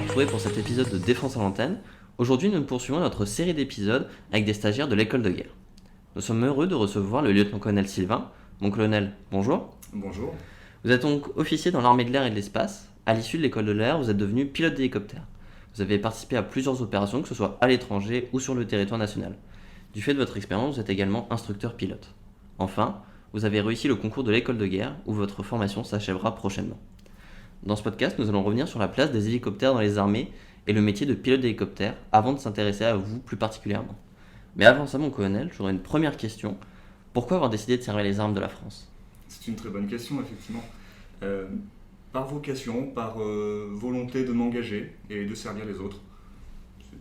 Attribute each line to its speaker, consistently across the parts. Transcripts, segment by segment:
Speaker 1: retrouver pour cet épisode de Défense à l'antenne. Aujourd'hui, nous poursuivons notre série d'épisodes avec des stagiaires de l'école de guerre. Nous sommes heureux de recevoir le lieutenant-colonel Sylvain. Mon colonel, bonjour.
Speaker 2: Bonjour.
Speaker 1: Vous êtes donc officier dans l'armée de l'air et de l'espace. À l'issue de l'école de l'air, vous êtes devenu pilote d'hélicoptère. Vous avez participé à plusieurs opérations, que ce soit à l'étranger ou sur le territoire national. Du fait de votre expérience, vous êtes également instructeur pilote. Enfin, vous avez réussi le concours de l'école de guerre, où votre formation s'achèvera prochainement. Dans ce podcast, nous allons revenir sur la place des hélicoptères dans les armées et le métier de pilote d'hélicoptère, avant de s'intéresser à vous plus particulièrement. Mais avant ça, mon colonel, j'aurais une première question. Pourquoi avoir décidé de servir les armes de la France ?
Speaker 2: C'est une très bonne question, effectivement. Par vocation, par volonté de m'engager et de servir les autres.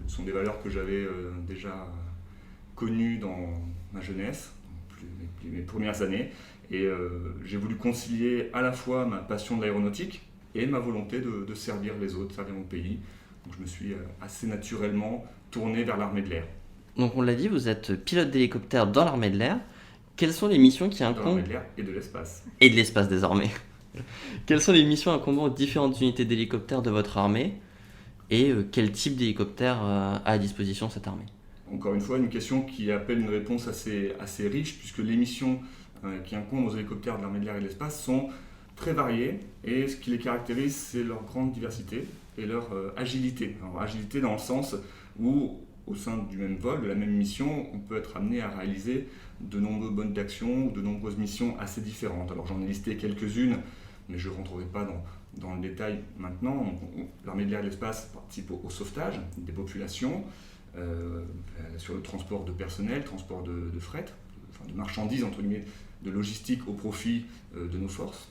Speaker 2: Ce sont des valeurs que j'avais déjà connues dans ma jeunesse, mes premières années. Et j'ai voulu concilier à la fois ma passion de l'aéronautique et ma volonté de servir les autres, servir mon pays. Donc je me suis assez naturellement tourné vers l'armée de l'air.
Speaker 1: Donc on l'a dit, vous êtes pilote d'hélicoptère dans l'armée de l'air. Quelles sont les missions qui
Speaker 2: Dans
Speaker 1: incombent...
Speaker 2: l'armée de l'air et de l'espace.
Speaker 1: Et de l'espace désormais. Quelles sont les missions incombant aux différentes unités d'hélicoptères de votre armée et quel type d'hélicoptère a à disposition cette armée ?
Speaker 2: Encore une fois, une question qui appelle une réponse assez riche, puisque les missions qui incombent aux hélicoptères de l'armée de l'air et de l'espace sont très variées, et ce qui les caractérise, c'est leur grande diversité et leur agilité. Alors, agilité dans le sens où, au sein du même vol, de la même mission, on peut être amené à réaliser de nombreux modes d'action ou de nombreuses missions assez différentes. Alors j'en ai listé quelques-unes, mais je ne rentrerai pas dans le détail maintenant. L'armée de l'air et de l'espace participe au sauvetage des populations, sur le transport de personnel, transport de fret, de marchandises, entre guillemets, de logistique au profit de nos forces,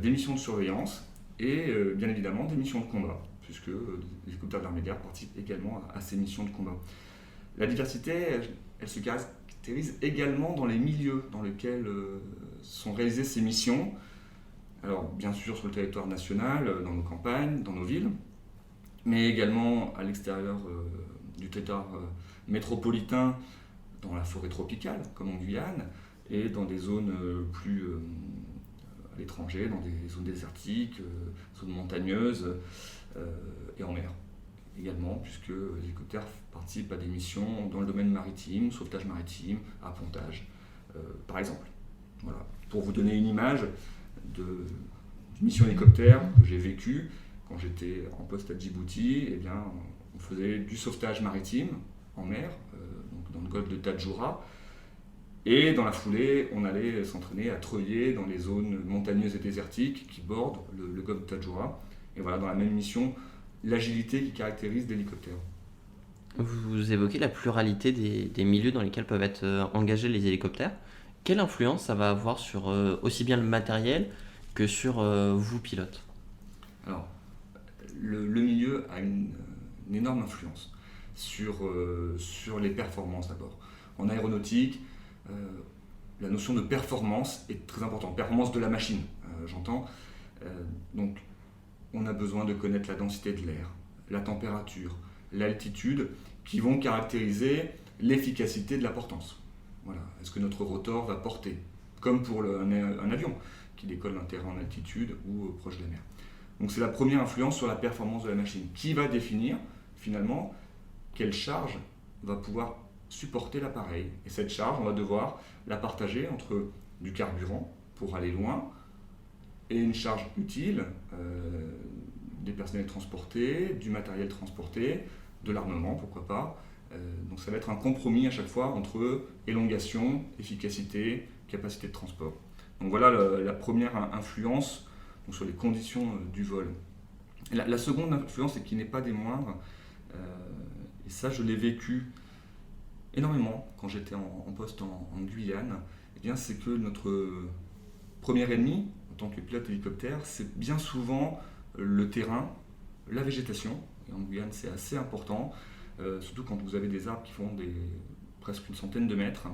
Speaker 2: des missions de surveillance et bien évidemment des missions de combat, puisque les hélicoptères de l'armée de l'air participent également à ces missions de combat. La diversité, elle se caractérise également dans les milieux dans lesquels sont réalisées ces missions. Alors bien sûr sur le territoire national, dans nos campagnes, dans nos villes, mais également à l'extérieur du territoire métropolitain, dans la forêt tropicale, comme en Guyane, et dans des zones plus à l'étranger, dans des zones désertiques, zones montagneuses et en mer également, puisque les hélicoptères participent à des missions dans le domaine maritime, sauvetage maritime, appontage, par exemple. Voilà. Pour vous donner une image d'une mission hélicoptère que j'ai vécue quand j'étais en poste à Djibouti, eh bien, on faisait du sauvetage maritime en mer, donc dans le golfe de Tadjoura, et dans la foulée, on allait s'entraîner à treuiller dans les zones montagneuses et désertiques qui bordent le golfe de Tadjoura. Et voilà, dans la même mission, l'agilité qui caractérise l'hélicoptère.
Speaker 1: Vous évoquez la pluralité des milieux dans lesquels peuvent être engagés les hélicoptères. Quelle influence ça va avoir sur aussi bien le matériel que sur vous, pilote ?
Speaker 2: Alors, le milieu a une énorme influence sur les performances d'abord. En aéronautique, la notion de performance est très importante. Performance de la machine, j'entends. Donc, on a besoin de connaître la densité de l'air, la température, l'altitude, qui vont caractériser l'efficacité de la portance. Voilà. Est-ce que notre rotor va porter, comme pour un avion qui décolle d'un terrain en altitude ou proche de la mer. Donc c'est la première influence sur la performance de la machine, qui va définir finalement quelle charge va pouvoir supporter l'appareil. Et cette charge, on va devoir la partager entre du carburant pour aller loin, et une charge utile, des personnels transportés, du matériel transporté, de l'armement, pourquoi pas. Donc ça va être un compromis à chaque fois entre élongation, efficacité, capacité de transport. Donc voilà la première influence donc sur les conditions du vol. La seconde influence, et qui n'est pas des moindres, et ça je l'ai vécu énormément quand j'étais en poste en Guyane, eh bien, c'est que notre premier ennemi, en tant que pilote hélicoptère, c'est bien souvent le terrain, la végétation. Et en Guyane, c'est assez important, surtout quand vous avez des arbres qui font presque une centaine de mètres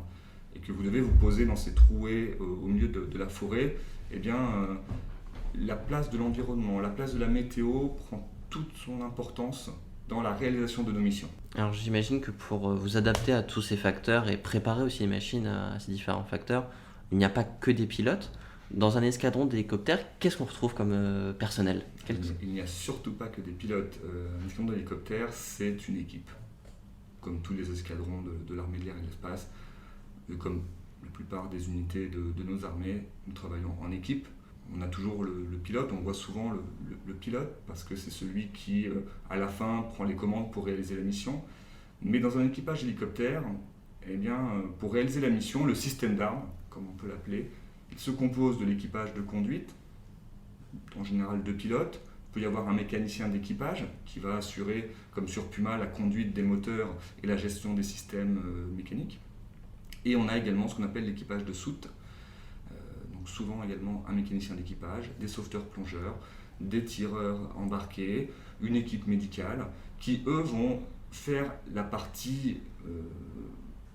Speaker 2: et que vous devez vous poser dans ces trouées au milieu de la forêt. Eh bien, la place de l'environnement, la place de la météo prend toute son importance dans la réalisation de nos missions.
Speaker 1: Alors j'imagine que pour vous adapter à tous ces facteurs et préparer aussi les machines à ces différents facteurs, il n'y a pas que des pilotes. Dans un escadron d'hélicoptères, qu'est-ce qu'on retrouve comme personnel?
Speaker 2: Il n'y a surtout pas que des pilotes. Un escadron d'hélicoptères, c'est une équipe, comme tous les escadrons de l'armée de l'air et de l'espace, comme la plupart des unités de nos armées, nous travaillons en équipe. On a toujours le pilote, on voit souvent le pilote parce que c'est celui qui, à la fin, prend les commandes pour réaliser la mission. Mais dans un équipage hélicoptère, eh bien, pour réaliser la mission, le système d'armes, comme on peut l'appeler, il se compose de l'équipage de conduite, en général 2 pilotes. Il peut y avoir un mécanicien d'équipage qui va assurer, comme sur Puma, la conduite des moteurs et la gestion des systèmes mécaniques. Et on a également ce qu'on appelle l'équipage de soute, donc souvent également un mécanicien d'équipage, des sauveteurs-plongeurs, des tireurs embarqués, une équipe médicale, qui eux vont faire la partie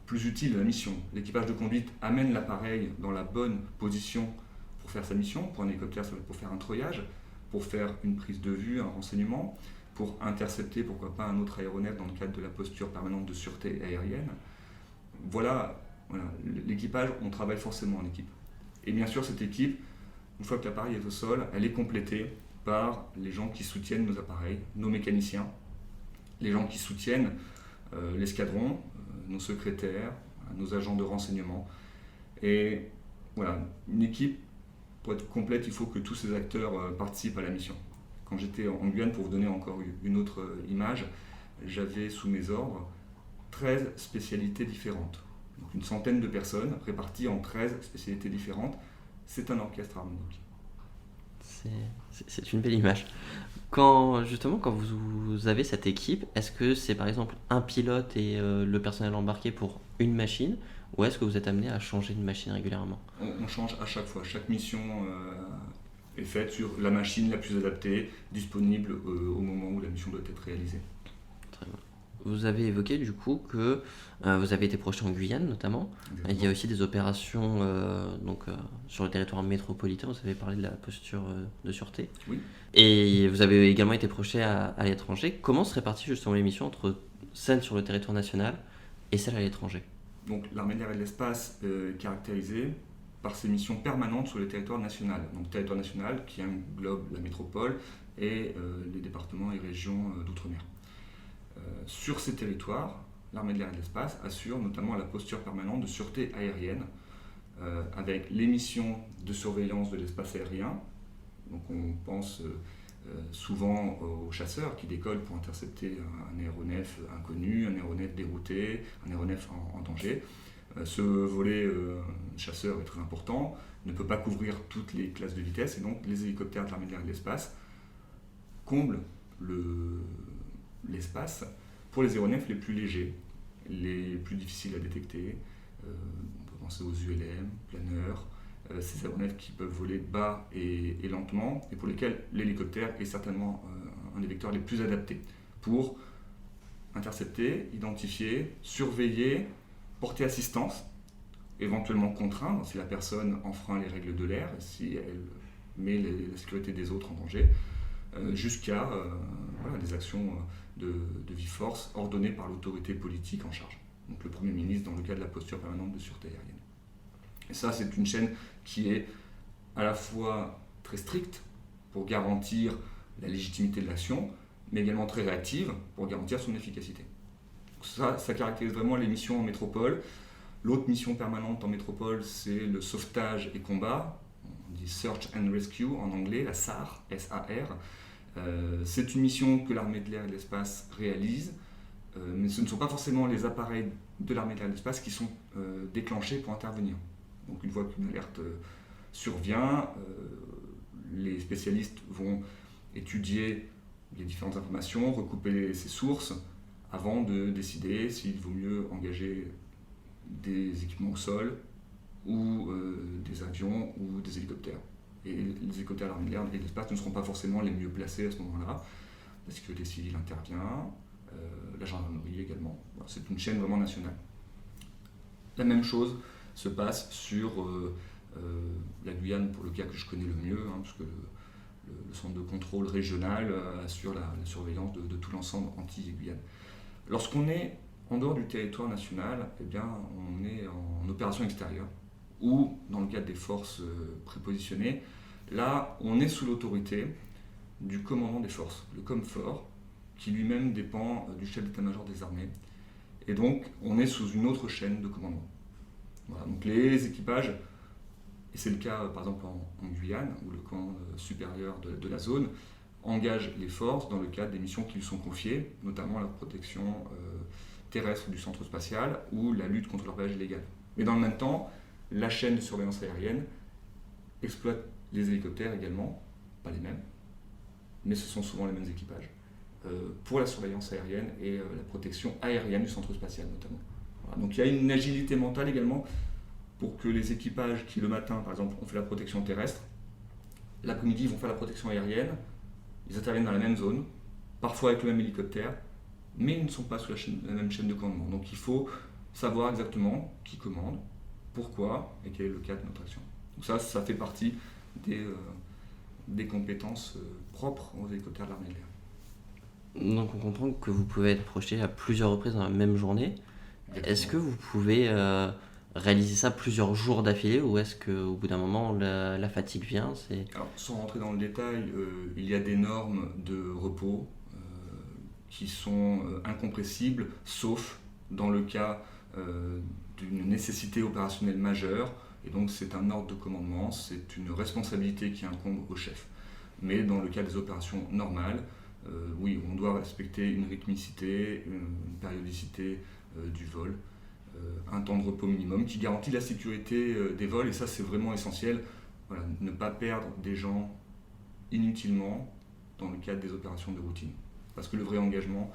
Speaker 2: plus utile de la mission. L'équipage de conduite amène l'appareil dans la bonne position pour faire sa mission. Pour un hélicoptère, ça va être pour faire un treuillage, pour faire une prise de vue, un renseignement, pour intercepter, pourquoi pas, un autre aéronef dans le cadre de la posture permanente de sûreté aérienne. Voilà, l'équipage, on travaille forcément en équipe. Et bien sûr, cette équipe, une fois que l'appareil est au sol, elle est complétée par les gens qui soutiennent nos appareils, nos mécaniciens, les gens qui soutiennent l'escadron, nos secrétaires, nos agents de renseignement. Et voilà, une équipe, pour être complète, il faut que tous ces acteurs participent à la mission. Quand j'étais en Guyane, pour vous donner encore une autre image, j'avais sous mes ordres 13 spécialités différentes. Donc une centaine de personnes réparties en 13 spécialités différentes. C'est un orchestre harmonique.
Speaker 1: C'est une belle image. Justement, quand vous avez cette équipe, est-ce que c'est par exemple un pilote et le personnel embarqué pour une machine, ou est-ce que vous êtes amené à changer de machine régulièrement?
Speaker 2: On change à chaque fois. Chaque mission est faite sur la machine la plus adaptée, disponible au moment où la mission doit être réalisée.
Speaker 1: Très bien. Vous avez évoqué du coup que vous avez été projeté en Guyane notamment.
Speaker 2: Exactement.
Speaker 1: Il y a aussi des opérations sur le territoire métropolitain. Vous avez parlé de la posture de sûreté.
Speaker 2: Oui.
Speaker 1: Et vous avez également été projeté à l'étranger. Comment se répartit justement les missions entre celles sur le territoire national et celles à l'étranger?
Speaker 2: Donc l'armée de l'air et de l'espace est caractérisée par ses missions permanentes sur le territoire national. Donc territoire national qui englobe la métropole et les départements et régions d'outre-mer. Sur ces territoires, l'armée de l'air et de l'espace assure notamment la posture permanente de sûreté aérienne avec les missions de surveillance de l'espace aérien. Donc on pense souvent aux chasseurs qui décollent pour intercepter un aéronef inconnu, un aéronef dérouté, un aéronef en danger. Ce volet chasseur est très important, ne peut pas couvrir toutes les classes de vitesse et donc les hélicoptères de l'armée de l'air et de l'espace comblent l'espace pour les aéronefs les plus légers, les plus difficiles à détecter. On peut penser aux ULM, planeurs, ces aéronefs qui peuvent voler bas et lentement et pour lesquels l'hélicoptère est certainement un des vecteurs les plus adaptés pour intercepter, identifier, surveiller, porter assistance, éventuellement contraindre si la personne enfreint les règles de l'air, si elle met la sécurité des autres en danger, jusqu'à des actions de vie force ordonnées par l'autorité politique en charge. Donc le Premier ministre dans le cas de la posture permanente de sûreté aérienne. Et ça, c'est une chaîne qui est à la fois très stricte pour garantir la légitimité de l'action, mais également très réactive pour garantir son efficacité. Donc ça caractérise vraiment les missions en métropole. L'autre mission permanente en métropole, c'est le sauvetage et combat. On dit Search and Rescue en anglais, la SAR, S-A-R. C'est une mission que l'armée de l'air et de l'espace réalise, mais ce ne sont pas forcément les appareils de l'armée de l'air et de l'espace qui sont déclenchés pour intervenir. Donc une fois qu'une alerte survient, les spécialistes vont étudier les différentes informations, recouper ces sources avant de décider s'il vaut mieux engager des équipements au sol ou des avions ou des hélicoptères. Et les hélicoptères de l'armée de l'air et de l'espace ne seront pas forcément les mieux placés à ce moment-là. La sécurité civile intervient, la gendarmerie également. Voilà, c'est une chaîne vraiment nationale. La même chose se passe sur la Guyane, pour le cas que je connais le mieux, parce que le centre de contrôle régional assure la surveillance de tout l'ensemble Antilles-Guyane. Lorsqu'on est en dehors du territoire national, eh bien, on est en opération extérieure. ou dans le cadre des forces prépositionnées, là, on est sous l'autorité du commandant des forces, le COMFOR, qui lui-même dépend du chef d'état-major des armées. Et donc, on est sous une autre chaîne de commandement. Voilà, donc les équipages, et c'est le cas par exemple en Guyane, où le commandant supérieur de la zone engage les forces dans le cadre des missions qui lui sont confiées, notamment la protection terrestre du centre spatial ou la lutte contre l'orpaillage illégal. Mais dans le même temps, la chaîne de surveillance aérienne exploite les hélicoptères également, pas les mêmes, mais ce sont souvent les mêmes équipages, pour la surveillance aérienne et la protection aérienne du centre spatial notamment. Voilà. Donc il y a une agilité mentale également pour que les équipages qui le matin, par exemple, ont fait la protection terrestre, l'après-midi vont faire la protection aérienne, ils interviennent dans la même zone, parfois avec le même hélicoptère, mais ils ne sont pas sous la même chaîne de commandement. Donc il faut savoir exactement qui commande, pourquoi et quel est le cadre de notre action. Donc ça fait partie des compétences propres aux hélicoptères de l'armée de l'air.
Speaker 1: Donc on comprend que vous pouvez être projeté à plusieurs reprises dans la même journée.
Speaker 2: Exactement.
Speaker 1: Est-ce que vous pouvez réaliser ça plusieurs jours d'affilée ou est-ce qu'au bout d'un moment la fatigue vient
Speaker 2: Alors, sans rentrer dans le détail, il y a des normes de repos qui sont incompressibles, sauf dans le cas d'une nécessité opérationnelle majeure. Et donc c'est un ordre de commandement, c'est une responsabilité qui incombe au chef. Mais dans le cas des opérations normales, oui, on doit respecter une rythmicité, une périodicité du vol, un temps de repos minimum qui garantit la sécurité des vols, et ça c'est vraiment essentiel. Voilà, ne pas perdre des gens inutilement dans le cadre des opérations de routine. Parce que le vrai engagement,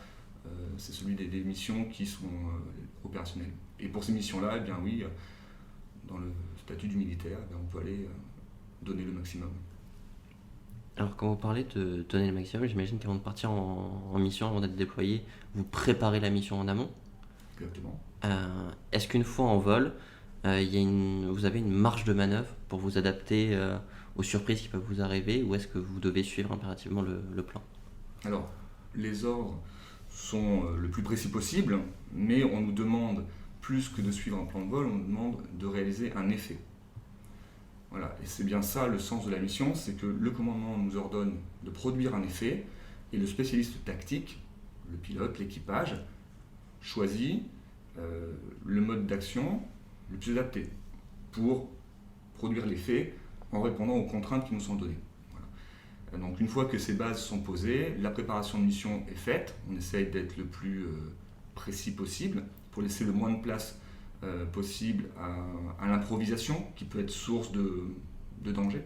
Speaker 2: c'est celui des missions qui sont opérationnelles. Et pour ces missions-là, eh bien oui, dans le statut du militaire, eh bien, on peut aller donner le maximum.
Speaker 1: Alors quand vous parlez de donner le maximum, j'imagine qu'avant de partir en mission, avant d'être déployé, vous préparez la mission en amont.
Speaker 2: Exactement.
Speaker 1: Est-ce qu'une fois en vol, vous avez une marge de manœuvre pour vous adapter aux surprises qui peuvent vous arriver ou est-ce que vous devez suivre impérativement le plan?
Speaker 2: Alors, les ordres sont le plus précis possible, mais on nous demande, plus que de suivre un plan de vol, on nous demande de réaliser un effet. Voilà, et c'est bien ça le sens de la mission, c'est que le commandement nous ordonne de produire un effet, et le spécialiste tactique, le pilote, l'équipage, choisit le mode d'action le plus adapté pour produire l'effet en répondant aux contraintes qui nous sont données. Voilà. Donc une fois que ces bases sont posées, la préparation de mission est faite, on essaye d'être le plus précis possible pour laisser le moins de place possible à l'improvisation qui peut être source de danger.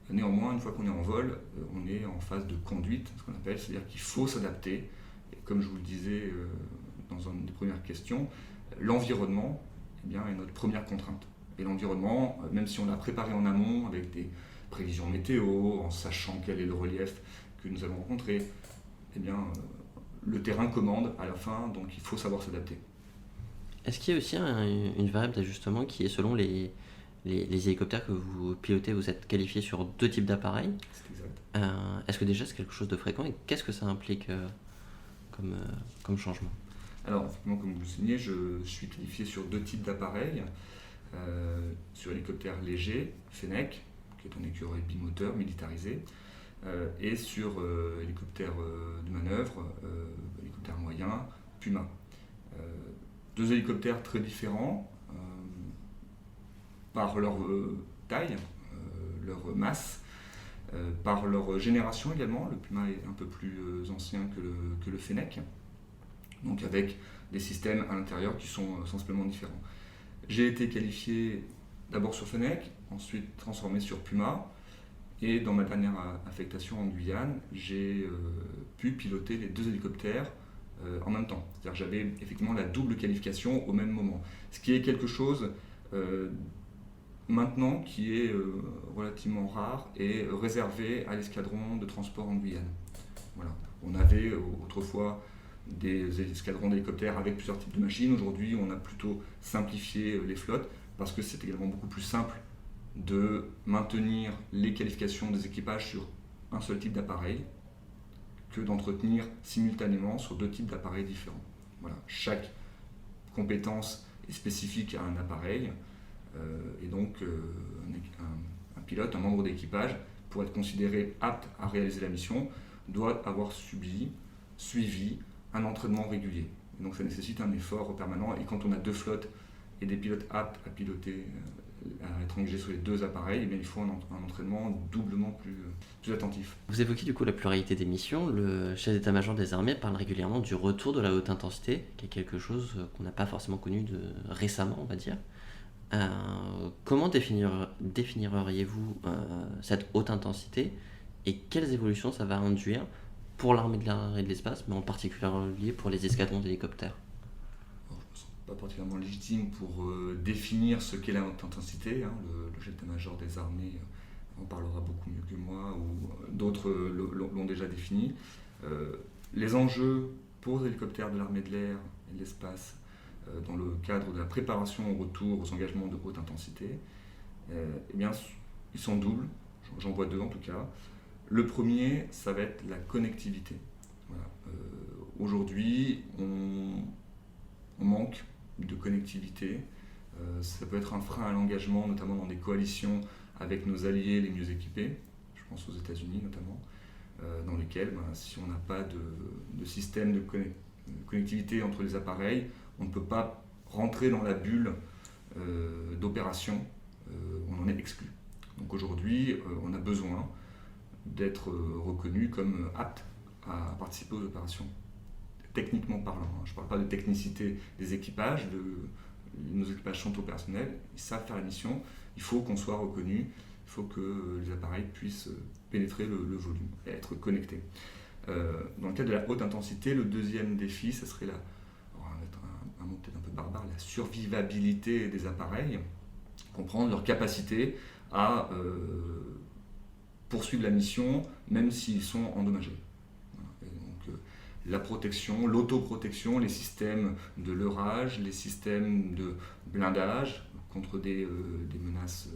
Speaker 2: Néanmoins, une fois qu'on est en vol, on est en phase de conduite, ce qu'on appelle, c'est-à-dire qu'il faut s'adapter. Et comme je vous le disais dans une des premières questions, l'environnement eh bien, est notre première contrainte. Et l'environnement, même si on l'a préparé en amont avec des prévisions météo, en sachant quel est le relief que nous allons rencontrer, eh bien, le terrain commande à la fin, donc il faut savoir s'adapter.
Speaker 1: Est-ce qu'il y a aussi une variable d'ajustement qui est selon les hélicoptères que vous pilotez, vous êtes qualifié sur 2 types d'appareils?
Speaker 2: C'est exact.
Speaker 1: Est-ce que déjà c'est quelque chose de fréquent et qu'est-ce que ça implique comme changement?
Speaker 2: Alors, effectivement, comme vous le soulignez, je suis qualifié sur 2 types d'appareils. Sur hélicoptère léger, Fennec, qui est un écureuil bimoteur militarisé, et sur hélicoptère de manœuvre, hélicoptère moyen, Puma. 2 hélicoptères très différents par leur taille, leur masse, par leur génération également. Le Puma est un peu plus ancien que le Fennec, donc avec des systèmes à l'intérieur qui sont sensiblement différents. J'ai été qualifié d'abord sur Fennec, ensuite transformé sur Puma, et dans ma dernière affectation en Guyane, j'ai pu piloter les 2 hélicoptères en même temps. C'est-à-dire que j'avais effectivement la double qualification au même moment. Ce qui est quelque chose maintenant qui est relativement rare et réservé à l'escadron de transport en Guyane. Voilà. On avait autrefois des escadrons d'hélicoptères avec plusieurs types de machines. Aujourd'hui, on a plutôt simplifié les flottes parce que c'est également beaucoup plus simple de maintenir les qualifications des équipages sur un seul type d'appareil que d'entretenir simultanément sur 2 types d'appareils différents. Voilà. Chaque compétence est spécifique à un appareil Et donc, un pilote, un membre d'équipage, pour être considéré apte à réaliser la mission, doit avoir suivi un entraînement régulier. Et donc ça nécessite un effort permanent. Et quand on a 2 flottes et des pilotes aptes à piloter, à être engagés sur les 2 appareils, eh bien, il faut un entraînement doublement plus attentif.
Speaker 1: Vous évoquez du coup la pluralité des missions. Le chef d'état-major des armées parle régulièrement du retour de la haute intensité, qui est quelque chose qu'on n'a pas forcément connu récemment, on va dire. Comment définiriez-vous cette haute intensité et quelles évolutions ça va induire pour l'armée de l'air et de l'espace, mais en particulier pour les escadrons d'hélicoptères?
Speaker 2: Je ne me sens pas particulièrement légitime pour définir ce qu'est la haute intensité. Le chef d'état-major des armées en parlera beaucoup mieux que moi, ou d'autres l'ont déjà défini. Les enjeux pour les hélicoptères de l'armée de l'air et de l'espace dans le cadre de la préparation au retour aux engagements de haute intensité, eh bien, ils sont doubles, j'en vois 2 en tout cas. Le premier, ça va être la connectivité. Voilà. Aujourd'hui, on manque de connectivité. Ça peut être un frein à l'engagement, notamment dans des coalitions avec nos alliés les mieux équipés, je pense aux États-Unis notamment, dans lesquels, si on n'a pas de système de connectivité entre les appareils, on ne peut pas rentrer dans la bulle d'opération, on en est exclu. Donc aujourd'hui, on a besoin d'être reconnu comme apte à participer aux opérations, techniquement parlant. Je ne parle pas de technicité des équipages, nos équipages sont opérationnels, ils savent faire la mission, il faut qu'on soit reconnu, il faut que les appareils puissent pénétrer le volume et être connectés. Dans le cadre de la haute intensité, le deuxième défi, ce serait on va mettre un mot peut-être un peu barbare, la survivabilité des appareils, comprendre leur capacité à poursuivre la mission, même s'ils sont endommagés. Et donc, la protection, l'autoprotection, les systèmes de leurrage, les systèmes de blindage contre des menaces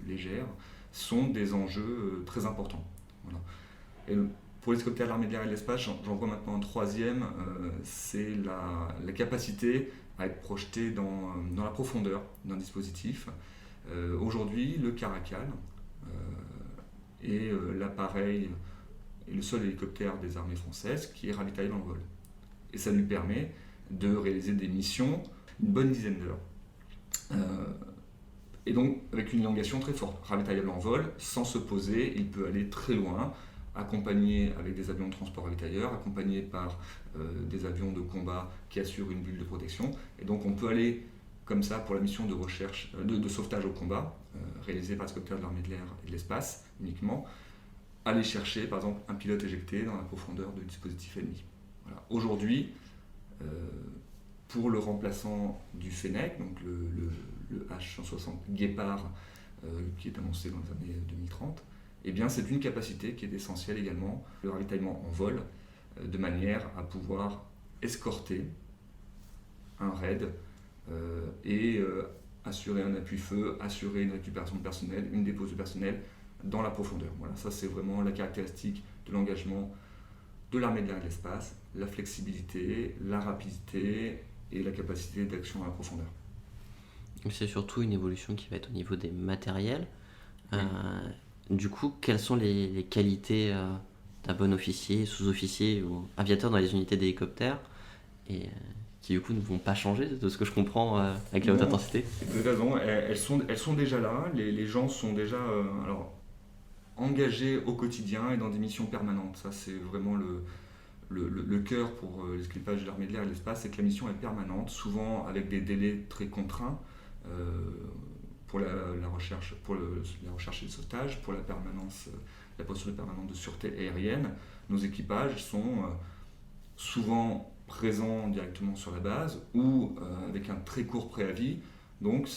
Speaker 2: légères sont des enjeux très importants. Voilà. Et pour les hélicoptères de l'armée de l'air et de l'espace, j'en vois maintenant un troisième, c'est la capacité à être projeté dans la profondeur d'un dispositif. Aujourd'hui, le Caracal est l'appareil et le seul hélicoptère des armées françaises qui est ravitaillé en vol. Et ça lui permet de réaliser des missions une bonne dizaine d'heures. Et donc avec une élongation très forte, ravitaillable en vol, sans se poser, il peut aller très loin, accompagné avec des avions de transport ravitailleurs, accompagné par des avions de combat qui assurent une bulle de protection. Et donc on peut aller comme ça pour la mission de recherche, de sauvetage au combat, réalisée par les hélicoptères de l'armée de l'air et de l'espace uniquement, aller chercher par exemple un pilote éjecté dans la profondeur de dispositif ennemi. Voilà. Aujourd'hui, pour le remplaçant du Fennec, donc le H-160 Guépard qui est annoncé dans les années 2030, eh bien c'est une capacité qui est essentielle également, le ravitaillement en vol, de manière à pouvoir escorter un raid et assurer un appui-feu, assurer une récupération de personnel, une dépose de personnel dans la profondeur. Voilà, ça c'est vraiment la caractéristique de l'engagement de l'armée de l'air et de l'espace, la flexibilité, la rapidité et la capacité d'action à la profondeur.
Speaker 1: C'est surtout une évolution qui va être au niveau des matériels.
Speaker 2: Oui.
Speaker 1: Du coup, quelles sont les qualités d'un bon officier, sous-officier ou aviateur dans les unités d'hélicoptères et qui du coup ne vont pas changer de ce que je comprends avec la haute intensité?
Speaker 2: Vous avez raison, elles sont déjà là, les gens sont déjà engagés au quotidien et dans des missions permanentes. Ça c'est vraiment le cœur pour l'équipage de l'armée de l'air et de l'espace, c'est que la mission est permanente, souvent avec des délais très contraints pour la recherche et le sauvetage, pour la posture permanente de sûreté aérienne. Nos équipages sont souvent présents directement sur la base ou avec un très court préavis. Donc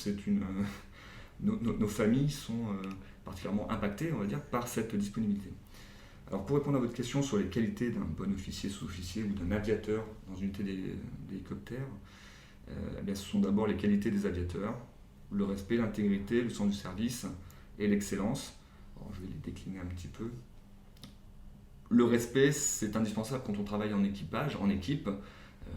Speaker 2: nos familles sont particulièrement impactées, on va dire, par cette disponibilité. Alors pour répondre à votre question sur les qualités d'un bon officier, sous-officier ou d'un aviateur dans une unité d'hélicoptère, eh bien, ce sont d'abord les qualités des aviateurs, le respect, l'intégrité, le sens du service et l'excellence. Alors, je vais les décliner un petit peu. Le respect, c'est indispensable quand on travaille en équipage, en équipe.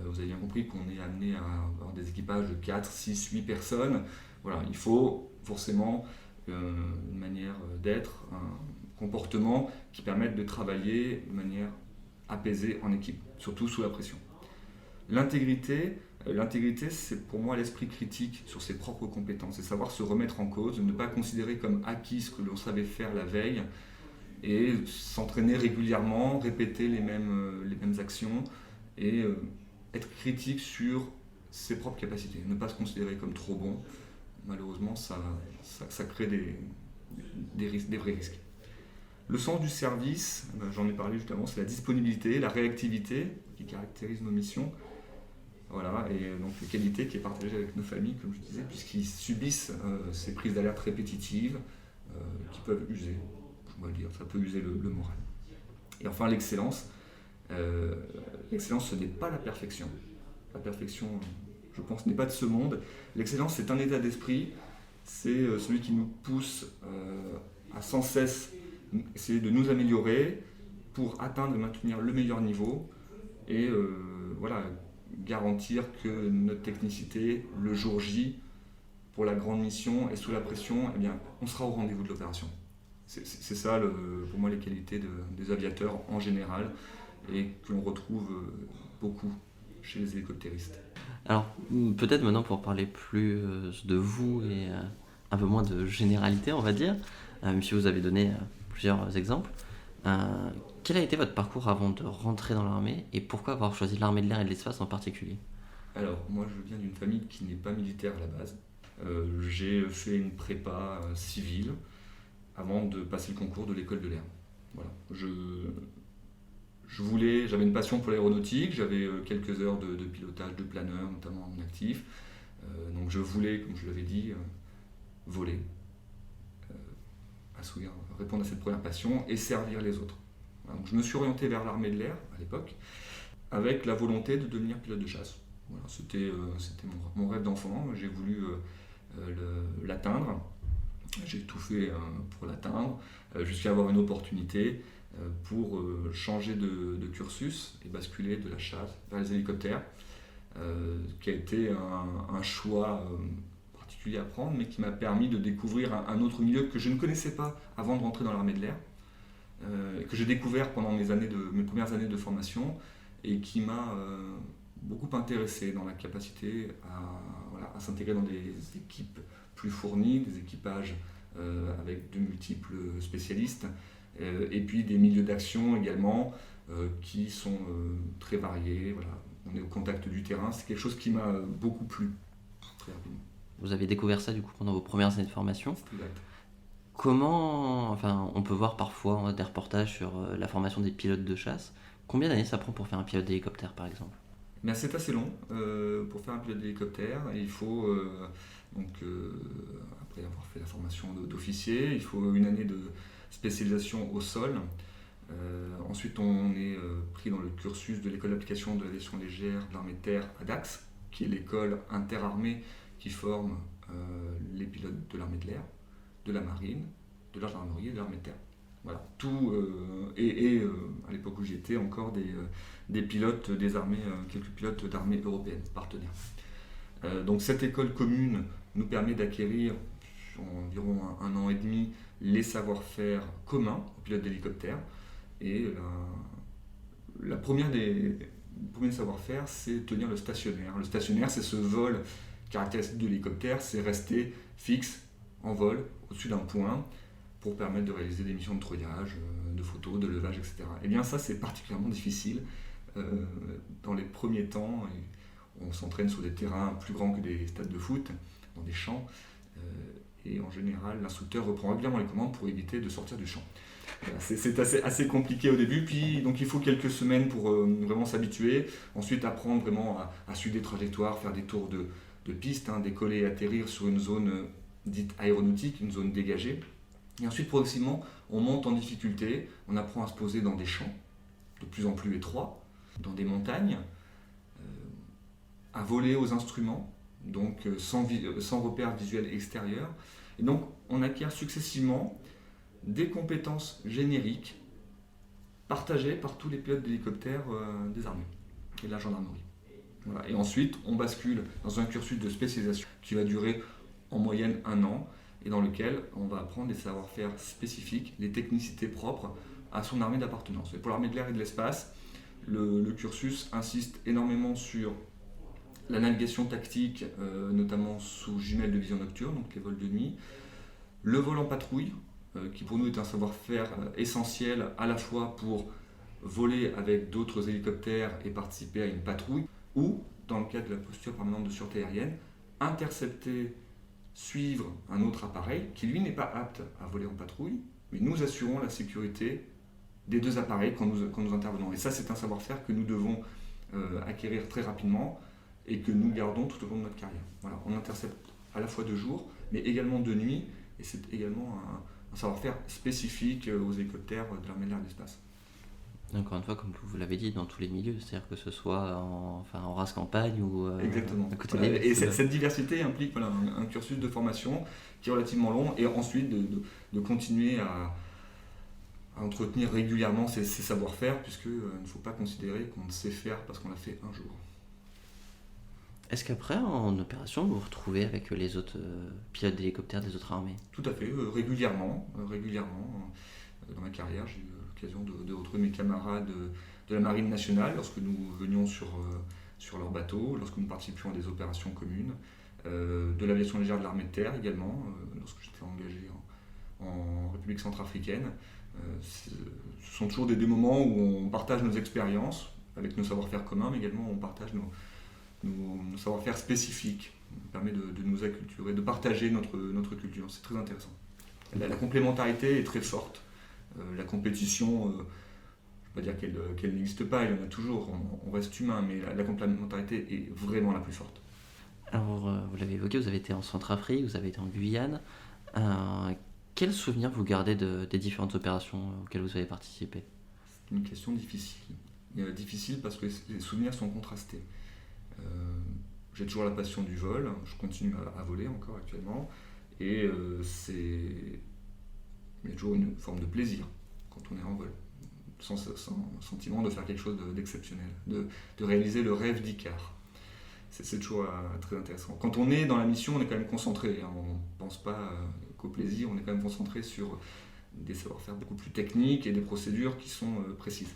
Speaker 2: Vous avez bien compris qu'on est amené à avoir des équipages de 4, 6, 8 personnes. Voilà, il faut forcément une manière d'être, un comportement qui permette de travailler de manière apaisée en équipe, surtout sous la pression. L'intégrité, c'est pour moi l'esprit critique sur ses propres compétences, c'est savoir se remettre en cause, ne pas considérer comme acquis ce que l'on savait faire la veille et s'entraîner régulièrement, répéter les mêmes actions et être critique sur ses propres capacités, ne pas se considérer comme trop bon. Malheureusement, ça crée des vrais risques. Le sens du service, j'en ai parlé juste avant, c'est la disponibilité, la réactivité qui caractérise nos missions. Voilà, et donc les qualités qui est partagée avec nos familles, comme je disais, puisqu'ils subissent ces prises d'alerte répétitives qui peuvent user, je dois le dire, ça peut user le moral. Et enfin l'excellence. L'excellence, ce n'est pas la perfection. La perfection, je pense, n'est pas de ce monde. L'excellence, c'est un état d'esprit, c'est celui qui nous pousse à sans cesse essayer de nous améliorer pour atteindre et maintenir le meilleur niveau et voilà, garantir que notre technicité, le jour J, pour la grande mission et sous la pression, eh bien, on sera au rendez-vous de l'opération. C'est ça, pour moi, les qualités des aviateurs en général et que l'on retrouve beaucoup chez les hélicoptéristes.
Speaker 1: Alors, peut-être maintenant pour parler plus de vous et un peu moins de généralité, on va dire, même si vous avez donné plusieurs exemples, quel a été votre parcours avant de rentrer dans l'armée et pourquoi avoir choisi l'armée de l'air et de l'espace en particulier?
Speaker 2: Alors, moi, je viens d'une famille qui n'est pas militaire à la base. J'ai fait une prépa civile avant de passer le concours de l'école de l'air. Voilà. J'avais une passion pour l'aéronautique, j'avais quelques heures de pilotage de planeur, notamment en actif. Donc je voulais, comme je l'avais dit, voler, répondre à cette première passion et servir les autres. Voilà. Donc je me suis orienté vers l'armée de l'air à l'époque, avec la volonté de devenir pilote de chasse. Voilà, c'était mon rêve d'enfant, j'ai voulu l'atteindre. J'ai tout fait pour l'atteindre, jusqu'à avoir une opportunité pour changer de cursus et basculer de la chasse vers les hélicoptères, qui a été un choix particulier à prendre, mais qui m'a permis de découvrir un autre milieu que je ne connaissais pas avant de rentrer dans l'armée de l'air, que j'ai découvert pendant mes premières années de formation et qui m'a beaucoup intéressé dans la capacité à s'intégrer dans des équipes plus fournis, des équipages avec de multiples spécialistes, et puis des milieux d'action également qui sont très variés. Voilà. On est au contact du terrain, c'est quelque chose qui m'a beaucoup plu très rapidement.
Speaker 1: Vous avez découvert ça du coup pendant vos premières années de formation.
Speaker 2: C'est exact.
Speaker 1: On peut voir parfois des reportages sur la formation des pilotes de chasse. Combien d'années ça prend pour faire un pilote d'hélicoptère par exemple?
Speaker 2: Mais c'est assez long pour faire un pilote d'hélicoptère. Il faut, après avoir fait la formation d'officier, il faut une année de spécialisation au sol. Ensuite, on est pris dans le cursus de l'école d'application de l'aviation légère de l'armée de terre à Dax, qui est l'école interarmée qui forme les pilotes de l'armée de l'air, de la marine, de la gendarmerie et de l'armée de terre. Voilà, tout, à l'époque où j'y étais, encore des pilotes des armées, quelques pilotes d'armées européennes partenaires. Donc cette école commune nous permet d'acquérir en environ un an et demi les savoir-faire communs aux pilotes d'hélicoptères. Et le premier savoir-faire, c'est tenir le stationnaire. Le stationnaire, c'est ce vol caractéristique de l'hélicoptère, c'est rester fixe en vol au-dessus d'un point pour permettre de réaliser des missions de treuillage, de photos, de levage, etc. Et bien ça, c'est particulièrement difficile dans les premiers temps. On s'entraîne sur des terrains plus grands que des stades de foot, dans des champs. Et en général, l'instructeur reprend régulièrement les commandes pour éviter de sortir du champ. Voilà, c'est assez compliqué au début, puis donc il faut quelques semaines pour vraiment s'habituer. Ensuite, apprendre vraiment à suivre des trajectoires, faire des tours de piste, décoller et atterrir sur une zone dite aéronautique, une zone dégagée. Et ensuite, progressivement, on monte en difficulté, on apprend à se poser dans des champs de plus en plus étroits, dans des montagnes, à voler aux instruments, donc sans repères visuels extérieurs. Et donc, on acquiert successivement des compétences génériques partagées par tous les pilotes d'hélicoptères des armées et de la gendarmerie. Voilà. Et ensuite, on bascule dans un cursus de spécialisation qui va durer en moyenne 1 an, et dans lequel on va apprendre les savoir-faire spécifiques, les technicités propres à son armée d'appartenance. Et pour l'armée de l'air et de l'espace, le cursus insiste énormément sur la navigation tactique, notamment sous jumelles de vision nocturne, donc les vols de nuit, le vol en patrouille, qui pour nous est un savoir-faire essentiel à la fois pour voler avec d'autres hélicoptères et participer à une patrouille, ou, dans le cadre de la posture permanente de sûreté aérienne, intercepter, suivre un autre appareil qui lui n'est pas apte à voler en patrouille, mais nous assurons la sécurité des deux appareils quand nous intervenons. Et ça, c'est un savoir-faire que nous devons acquérir très rapidement et que nous gardons tout au long de notre carrière. Voilà, on intercepte à la fois de jour, mais également de nuit, et c'est également un savoir-faire spécifique aux hélicoptères de l'armée de l'air et de l'espace.
Speaker 1: Encore une fois, comme vous l'avez dit, dans tous les milieux, c'est-à-dire que ce soit en race campagne ou
Speaker 2: Exactement.
Speaker 1: à côté
Speaker 2: Voilà.
Speaker 1: des...
Speaker 2: Et cette diversité implique un cursus de formation qui est relativement long, et ensuite de continuer à entretenir régulièrement ces savoir-faire, puisqu'il ne faut pas considérer qu'on sait faire parce qu'on l'a fait un jour.
Speaker 1: Est-ce qu'après, en opération, vous vous retrouvez avec les autres pilotes d'hélicoptères des autres armées?
Speaker 2: Tout à fait, régulièrement. Dans ma carrière, j'ai eu l'occasion de retrouver mes camarades de la Marine nationale lorsque nous venions sur leur bateau, lorsque nous participions à des opérations communes, de l'aviation légère de l'armée de terre également, lorsque j'étais engagé en République centrafricaine. Ce sont toujours des moments où on partage nos expériences avec nos savoir-faire communs, mais également on partage nos savoir-faire spécifiques. Ça permet de nous acculturer, de partager notre culture. C'est très intéressant. La complémentarité est très forte. La compétition, je ne veux pas dire qu'elle n'existe pas, il y en a toujours, on reste humain, mais la complémentarité est vraiment la plus forte.
Speaker 1: Alors, vous l'avez évoqué, vous avez été en Centrafrique, vous avez été en Guyane. Quels souvenirs vous gardez des différentes opérations auxquelles vous avez participé?
Speaker 2: C'est une question difficile. Difficile parce que les souvenirs sont contrastés. J'ai toujours la passion du vol, je continue à voler encore actuellement, et il y a toujours une forme de plaisir quand on est en vol, sans sentiment de faire quelque chose d'exceptionnel, de réaliser le rêve d'Icare. C'est toujours très intéressant. Quand on est dans la mission, on est quand même concentré, hein, on ne pense pas qu'au plaisir, on est quand même concentré sur des savoir-faire beaucoup plus techniques et des procédures qui sont précises.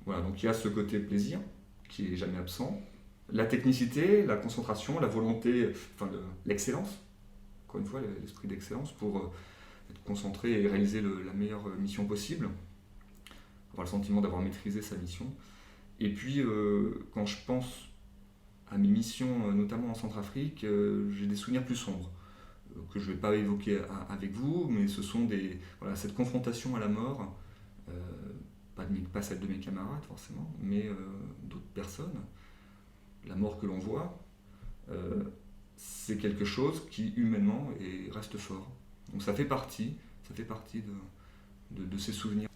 Speaker 2: Voilà, donc il y a ce côté plaisir qui n'est jamais absent. La technicité, la concentration, la volonté, l'excellence, encore une fois, l'esprit d'excellence pour être concentré et réaliser la meilleure mission possible, avoir le sentiment d'avoir maîtrisé sa mission. Et puis, quand je pense à mes missions, notamment en Centrafrique, j'ai des souvenirs plus sombres, que je ne vais pas évoquer avec vous, mais ce sont cette confrontation à la mort, pas celle de mes camarades forcément, mais d'autres personnes. La mort que l'on voit, c'est quelque chose qui humainement reste fort. Donc ça fait partie de ces souvenirs.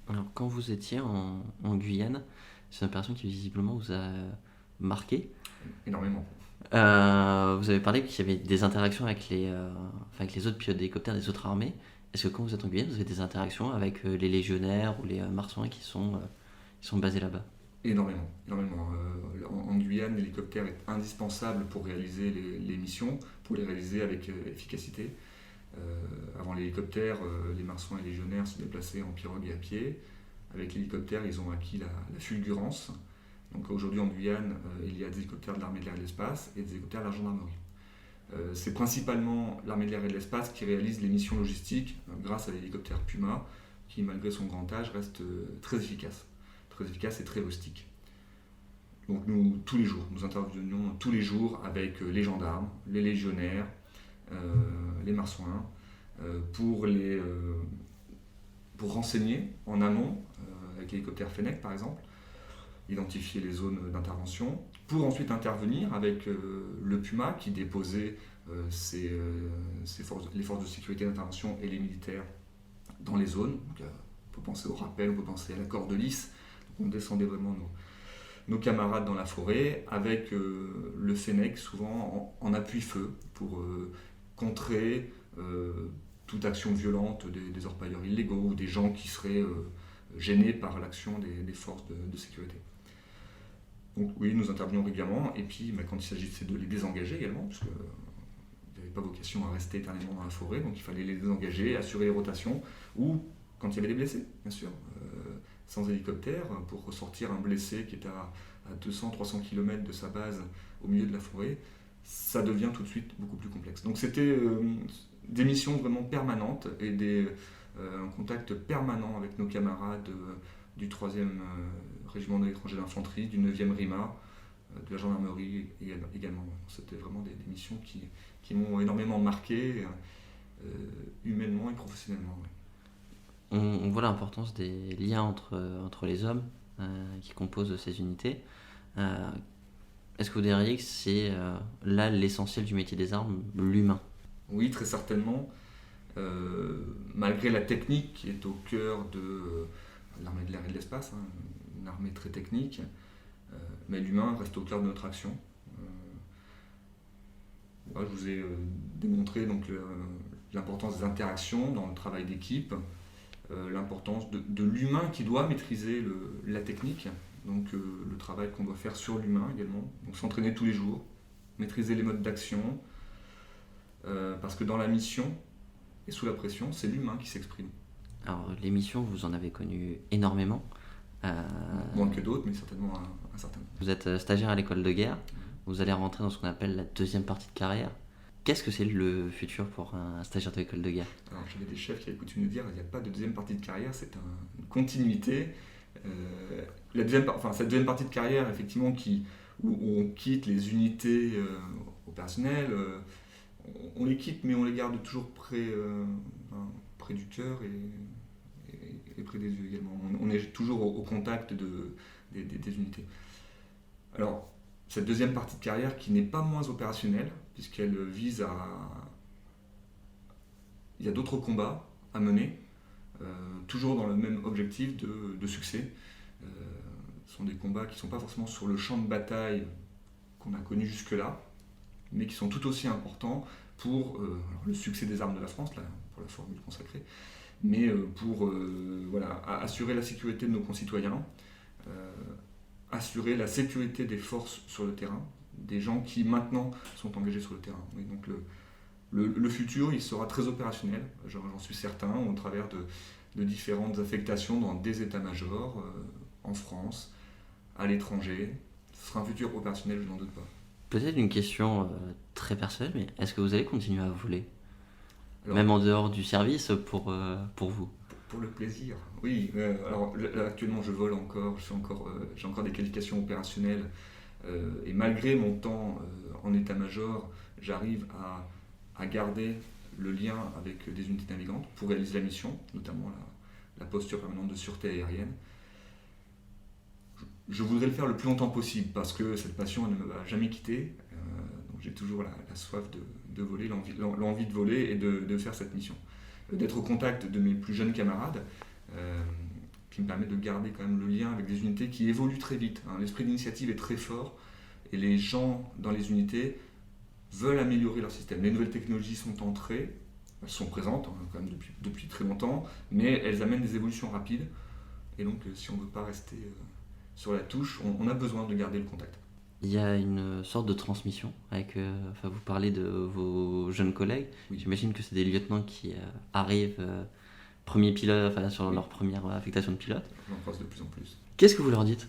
Speaker 1: Alors, quand vous étiez en Guyane, c'est une opération qui visiblement vous a marqué.
Speaker 2: Énormément.
Speaker 1: Vous avez parlé qu'il y avait des interactions avec les autres pilotes d'hélicoptères des autres armées. Est-ce que quand vous êtes en Guyane, vous avez des interactions avec les légionnaires ou les marsouins qui sont basés là-bas?
Speaker 2: Énormément. En Guyane, l'hélicoptère est indispensable pour réaliser les missions, pour les réaliser avec efficacité. Avant l'hélicoptère, les marsouins et les légionnaires se déplaçaient en pirogue et à pied. Avec l'hélicoptère, ils ont acquis la fulgurance. Donc aujourd'hui en Guyane, il y a des hélicoptères de l'armée de l'air et de l'espace et des hélicoptères de la gendarmerie. C'est principalement l'armée de l'air et de l'espace qui réalise les missions logistiques grâce à l'hélicoptère Puma, qui malgré son grand âge reste très efficace et très rustique. Donc nous intervenions tous les jours avec les gendarmes, les légionnaires, les marsouins, pour renseigner en amont, avec l'hélicoptère Fennec par exemple, identifier les zones d'intervention, pour ensuite intervenir avec le Puma qui déposait les forces de sécurité d'intervention et les militaires dans les zones. Donc, on peut penser au rappel, on peut penser à la corde lisse. Donc, on descendait vraiment nos camarades dans la forêt avec le Fennec souvent en appui-feu pour contrer toute action violente des orpailleurs illégaux ou des gens qui seraient gênés par l'action des forces de sécurité. Donc oui, nous intervenions régulièrement, et puis quand il s'agissait de les désengager également, puisque n'avaient pas vocation à rester éternellement dans la forêt, donc il fallait les désengager, assurer les rotations, ou quand il y avait des blessés, bien sûr, sans hélicoptère, pour ressortir un blessé qui est à 200-300 km de sa base au milieu de la forêt, ça devient tout de suite beaucoup plus complexe. Donc c'était des missions vraiment permanentes et un contact permanent avec nos camarades du 3e régiment de l'étranger d'infanterie, du 9e RIMA, de la gendarmerie également. C'était vraiment des missions qui m'ont énormément marqué, humainement et professionnellement. Ouais.
Speaker 1: On voit l'importance des liens entre les hommes qui composent ces unités. Est-ce que vous diriez que c'est là l'essentiel du métier des armes, l'humain?
Speaker 2: Oui, très certainement. Malgré la technique qui est au cœur de l'armée de l'air et de l'espace, une armée très technique, mais l'humain reste au cœur de notre action. Je vous ai démontré donc, l'importance des interactions dans le travail d'équipe, l'importance de l'humain qui doit maîtriser la technique, donc le travail qu'on doit faire sur l'humain également, donc s'entraîner tous les jours, maîtriser les modes d'action, parce que dans la mission et sous la pression, c'est l'humain qui s'exprime.
Speaker 1: Alors les missions, vous en avez connu énormément.
Speaker 2: Moins que d'autres, mais certainement un certain nombre.
Speaker 1: Vous êtes stagiaire à l'école de guerre, vous allez rentrer dans ce qu'on appelle la deuxième partie de carrière. Qu'est-ce que c'est le futur pour un stagiaire de l'école de guerre?
Speaker 2: Alors j'avais des chefs qui avaient coutume de dire qu'il n'y a pas de deuxième partie de carrière, c'est une continuité. Cette deuxième partie de carrière, effectivement, où on quitte les unités opérationnelles, on les quitte, mais on les garde toujours près du cœur et près des yeux également. On est toujours au contact des unités. Alors, cette deuxième partie de carrière qui n'est pas moins opérationnelle, puisqu'elle vise à... Il y a d'autres combats à mener, toujours dans le même objectif de succès. Ce sont des combats qui ne sont pas forcément sur le champ de bataille qu'on a connu jusque-là, mais qui sont tout aussi importants pour le succès des armes de la France, là, pour la formule consacrée, mais pour assurer la sécurité de nos concitoyens, assurer la sécurité des forces sur le terrain, des gens qui maintenant sont engagés sur le terrain. Et donc le futur, il sera très opérationnel, j'en suis certain, au travers de différentes affectations dans des états-majors, en France, à l'étranger. Ce sera un futur opérationnel, je n'en doute pas.
Speaker 1: Peut-être une question très personnelle, mais est-ce que vous allez continuer à voler? Même en dehors du service, pour vous?
Speaker 2: Pour le plaisir, oui. Alors là, actuellement, je vole encore, j'ai encore des qualifications opérationnelles, et malgré mon temps en état-major, j'arrive à garder le lien avec des unités navigantes pour réaliser la mission, notamment la posture permanente de sûreté aérienne. Je voudrais le faire le plus longtemps possible parce que cette passion elle ne me va jamais quitter. Donc j'ai toujours la soif de voler, l'envie de voler et de faire cette mission. D'être au contact de mes plus jeunes camarades, qui me permet de garder quand même le lien avec des unités qui évoluent très vite. L'esprit d'initiative est très fort et les gens dans les unités veulent améliorer leur système. Les nouvelles technologies sont entrées, elles sont présentes quand même depuis très longtemps, mais elles amènent des évolutions rapides. Et donc si on ne veut pas rester sur la touche, on a besoin de garder le contact.
Speaker 1: Il y a une sorte de transmission avec, vous parlez de vos jeunes collègues. Oui. J'imagine que c'est des lieutenants qui arrivent premier pilote, sur leur première affectation de pilote.
Speaker 2: J'en croise de plus en plus.
Speaker 1: Qu'est-ce que vous leur dites?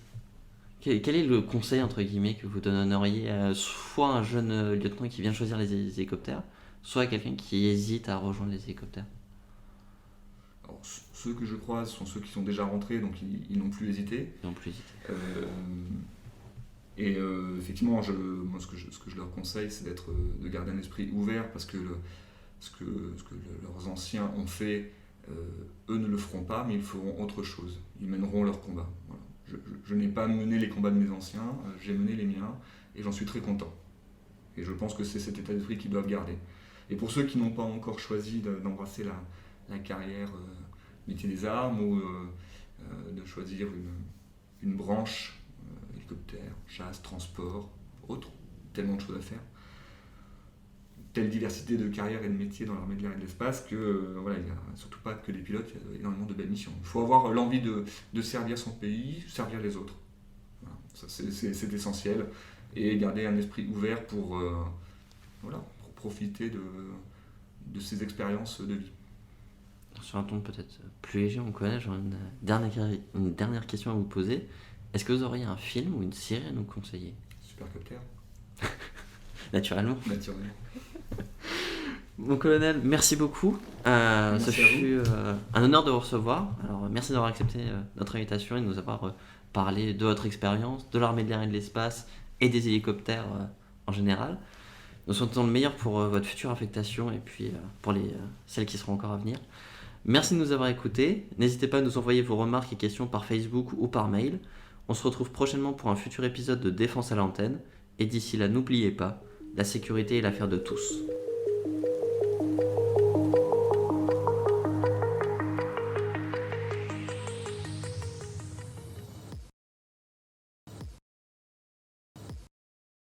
Speaker 1: Quel est le conseil entre guillemets que vous donneriez à soit un jeune lieutenant qui vient de choisir les hélicoptères, soit à quelqu'un qui hésite à rejoindre les hélicoptères?
Speaker 2: Alors, ceux que je croise sont ceux qui sont déjà rentrés, donc ils n'ont plus hésité.
Speaker 1: Ils n'ont plus hésité.
Speaker 2: Effectivement, moi, ce que je leur conseille, c'est de garder un esprit ouvert, parce que ce que leurs anciens ont fait, eux ne le feront pas, mais ils feront autre chose. Ils mèneront leur combat. Voilà. Je n'ai pas mené les combats de mes anciens, j'ai mené les miens, et j'en suis très content. Et je pense que c'est cet état d'esprit qu'ils doivent garder. Et pour ceux qui n'ont pas encore choisi d'embrasser la carrière métier des armes, ou de choisir une branche, hélicoptère, chasse, transport, autre, tellement de choses à faire. Telle diversité de carrières et de métiers dans l'armée de l'air et de l'espace que il n'y a surtout pas que des pilotes, il y a énormément de belles missions. Il faut avoir l'envie de servir son pays, servir les autres. Voilà, ça, c'est essentiel. Et garder un esprit ouvert pour profiter de ces expériences de vie.
Speaker 1: Sur un ton peut-être plus léger, mon colonel, j'aurais une dernière question à vous poser. Est-ce que vous auriez un film ou une série à nous conseiller ?
Speaker 2: Supercopter.
Speaker 1: Naturellement.
Speaker 2: Naturellement.
Speaker 1: Mon colonel, merci beaucoup. Ce fut un honneur de vous recevoir. Alors, merci d'avoir accepté notre invitation et de nous avoir parlé de votre expérience, de l'armée de l'air et de l'espace et des hélicoptères en général. Nous souhaitons le meilleur pour votre future affectation et puis pour celles qui seront encore à venir. Merci de nous avoir écoutés. N'hésitez pas à nous envoyer vos remarques et questions par Facebook ou par mail. On se retrouve prochainement pour un futur épisode de Défense à l'antenne. Et d'ici là, n'oubliez pas, la sécurité est l'affaire de tous.